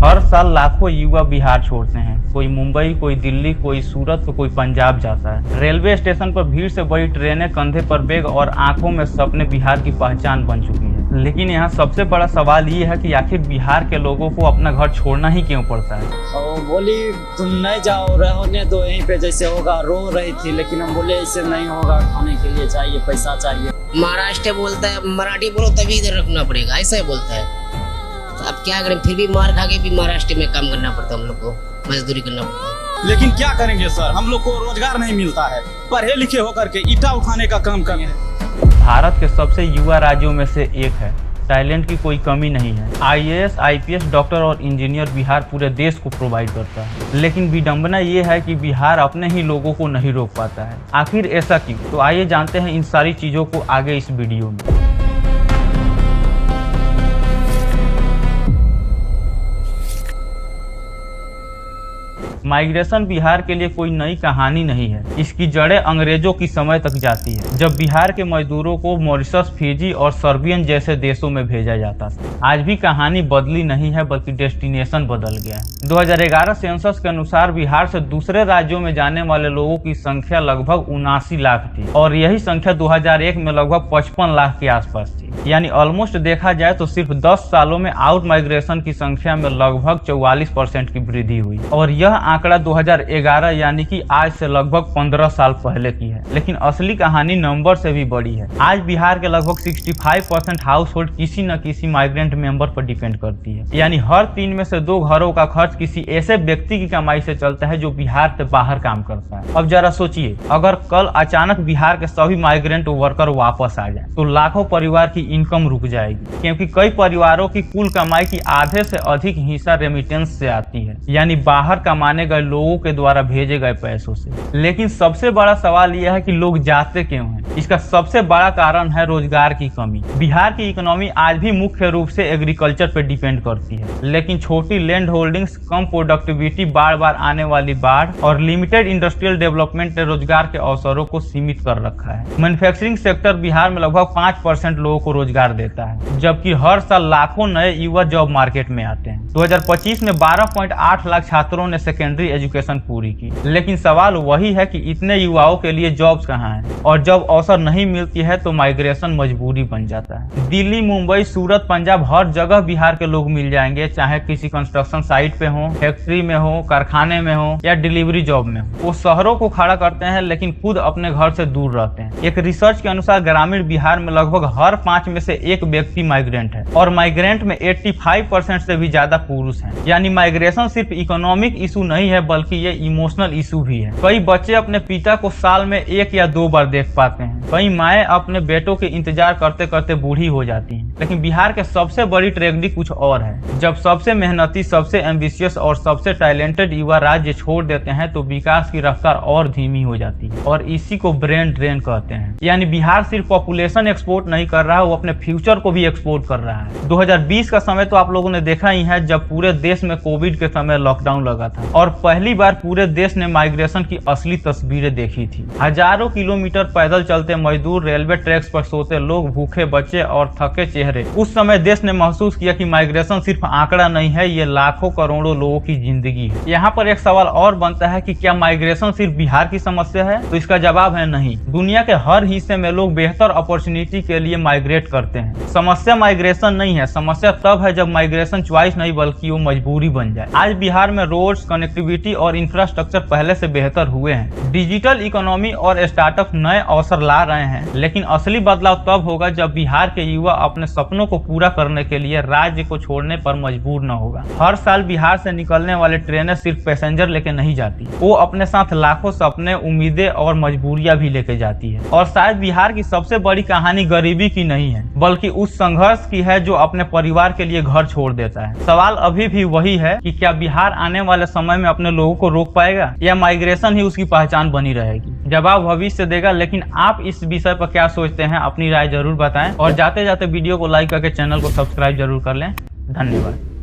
हर साल लाखों युवा बिहार छोड़ते हैं। कोई मुंबई, कोई दिल्ली, कोई सूरत, तो कोई पंजाब जाता है। रेलवे स्टेशन पर भीड़ से बड़ी ट्रेनें, कंधे पर बैग और आंखों में सपने बिहार की पहचान बन चुकी है। लेकिन यहाँ सबसे बड़ा सवाल ये है कि आखिर बिहार के लोगों को अपना घर छोड़ना ही क्यों पड़ता है। और बोली तुम नहीं जाओ, रहने दो यहीं पे, जैसे होगा। रो रही थी, लेकिन हम बोले ऐसे नहीं होगा, खाने के लिए चाहिए, पैसा चाहिए। महाराष्ट्र बोलता है मराठी बोलो तभी इधर रखना पड़ेगा, ऐसा ही बोलता है। तो अब क्या करें, फिर भी मार खा के भी महाराष्ट्र में काम करना पड़ता है, हम लोग को मजदूरी करना पड़ता है। लेकिन क्या करेंगे सर, हम लोग को रोजगार नहीं मिलता है। पढ़े लिखे होकर के ईटा उठाने का काम कर रहे हैं। भारत के सबसे युवा राज्यों में से एक है। टैलेंट की कोई कमी नहीं है। IAS, IPS, डॉक्टर और इंजीनियर बिहार पूरे देश को प्रोवाइड करता है। लेकिन विडंबना ये है कि बिहार अपने ही लोगों को नहीं रोक पाता है। आखिर ऐसा क्यों? तो आइए जानते हैं इन सारी चीज़ों को आगे इस वीडियो में। माइग्रेशन बिहार के लिए कोई नई कहानी नहीं है। इसकी जड़ें अंग्रेजों की समय तक जाती है, जब बिहार के मजदूरों को मॉरिशस, फिजी और सर्बियन जैसे देशों में भेजा जाता था। आज भी कहानी बदली नहीं है, बल्कि डेस्टिनेशन बदल गया है। 2011 सेंसस के अनुसार बिहार से दूसरे राज्यों में जाने वाले लोगों की संख्या लगभग 79 लाख थी और यही संख्या 2001 में लगभग 55 लाख के आसपास थी। यानी ऑलमोस्ट देखा जाए तो सिर्फ 10 सालों में आउट माइग्रेशन की संख्या में लगभग 44% की वृद्धि हुई और यह आंकड़ा 2011 यानी कि आज से लगभग 15 साल पहले की है। लेकिन असली कहानी नंबर से भी बड़ी है। आज बिहार के लगभग 65% हाउस होल्ड किसी न किसी माइग्रेंट मेंबर पर डिपेंड करती है। यानी हर 3 में से 2 घरों का खर्च किसी ऐसे व्यक्ति की कमाई से चलता है जो बिहार से बाहर काम करता है। अब जरा सोचिए, अगर कल अचानक बिहार के सभी माइग्रेंट वर्कर वापस आ जाए तो लाखों परिवार की इनकम रुक जाएगी, क्योंकि कई परिवारों की कुल कमाई की आधे से अधिक हिस्सा रेमिटेंस से आती है, यानी बाहर कमाने गए लोगों के द्वारा भेजे गए पैसों से। लेकिन सबसे बड़ा सवाल यह है कि लोग जाते क्यों हैं। इसका सबसे बड़ा कारण है रोजगार की कमी। बिहार की इकोनॉमी आज भी मुख्य रूप से एग्रीकल्चर पर डिपेंड करती है, लेकिन छोटी लैंड होल्डिंग्स, कम प्रोडक्टिविटी, बार बार आने वाली बाढ़ और लिमिटेड इंडस्ट्रियल डेवलपमेंट ने रोजगार के अवसरों को सीमित कर रखा है। मैन्युफैक्चरिंग सेक्टर बिहार में लगभग 5% लोगों को रोजगार देता है, जबकि हर साल लाखों नए युवा जॉब मार्केट में आते हैं। 2025 में 12.8 लाख छात्रों ने सेकेंडरी एजुकेशन पूरी की। लेकिन सवाल वही है कि इतने युवाओं के लिए जॉब्स कहाँ हैं, और जब अवसर नहीं मिलती है तो माइग्रेशन मजबूरी बन जाता है। दिल्ली, मुंबई, सूरत, पंजाब, हर जगह बिहार के लोग मिल जाएंगे, चाहे किसी कंस्ट्रक्शन साइट पे हो, फैक्ट्री में हो, कारखाने में हो या डिलीवरी जॉब में हो। वो शहरों को खड़ा करते हैं लेकिन खुद अपने घर से दूर रहते हैं। एक रिसर्च के अनुसार ग्रामीण बिहार में लगभग हर 5 में से 1 व्यक्ति माइग्रेंट है और माइग्रेंट में 85% से भी ज्यादा पुरुष हैं। यानी माइग्रेशन सिर्फ इकोनॉमिक इशू नहीं है, बल्कि ये इमोशनल इशू भी है। कई बच्चे अपने पिता को साल में 1 या 2 बार देख पाते हैं। कई माएँ अपने बेटों के इंतजार करते करते बूढ़ी हो जाती हैं। लेकिन बिहार के सबसे बड़ी ट्रेजेडी कुछ और है। जब सबसे मेहनती, सबसे एम्बिशियस और सबसे टैलेंटेड युवा राज्य छोड़ देते हैं तो विकास की रफ्तार और धीमी हो जाती है और इसी को ब्रेन ड्रेन कहते हैं। यानी बिहार सिर्फ पॉपुलेशन एक्सपोर्ट नहीं कर रहा है, वो अपने फ्यूचर को भी एक्सपोर्ट कर रहा है। 2020 का समय तो आप लोगों ने देखा ही है, जब पूरे देश में कोविड के समय लॉकडाउन लगा था और पहली बार पूरे देश ने माइग्रेशन की असली तस्वीरें देखी थी। हजारों किलोमीटर पैदल चलते मजदूर, रेलवे ट्रैक्स पर सोते लोग, भूखे बच्चे और थके चेहरे। उस समय देश ने महसूस किया कि माइग्रेशन सिर्फ आंकड़ा नहीं है, ये लाखों करोड़ों लोगों की जिंदगी है। यहाँ पर एक सवाल और बनता है कि क्या माइग्रेशन सिर्फ बिहार की समस्या है? तो इसका जवाब है नहीं। दुनिया के हर हिस्से में लोग बेहतर अपॉर्चुनिटी के लिए माइग्रेट करते हैं। समस्या माइग्रेशन नहीं है, समस्या तब है जब माइग्रेशन चॉइस नहीं बल्कि वो मजबूरी बन जाए। आज बिहार में रोड्स, कनेक्टिविटी और इंफ्रास्ट्रक्चर पहले से बेहतर हुए हैं। डिजिटल इकोनॉमी और स्टार्टअप नए अवसर ला रहे हैं, लेकिन असली बदलाव तब होगा जब बिहार के युवा अपने सपनों को पूरा करने के लिए राज्य को छोड़ने पर मजबूर न होगा। हर साल बिहार से निकलने वाले ट्रेनें सिर्फ पैसेंजर लेके नहीं जाती, वो अपने साथ लाखों सपने, उम्मीदें और मजबूरियां भी लेके जाती है। और शायद बिहार की सबसे बड़ी कहानी गरीबी की नहीं है, बल्कि उस संघर्ष की है जो अपने परिवार के लिए घर छोड़ देता है। सवाल अभी भी वही है कि क्या बिहार आने वाले समय में अपने लोगों को रोक पाएगा या माइग्रेशन ही उसकी पहचान बनी रहेगी? जवाब भविष्य देगा। लेकिन आप इस विषय पर क्या सोचते हैं, अपनी राय जरूर बताएं और जाते जाते वीडियो को लाइक करके चैनल को सब्सक्राइब जरूर कर लें। धन्यवाद।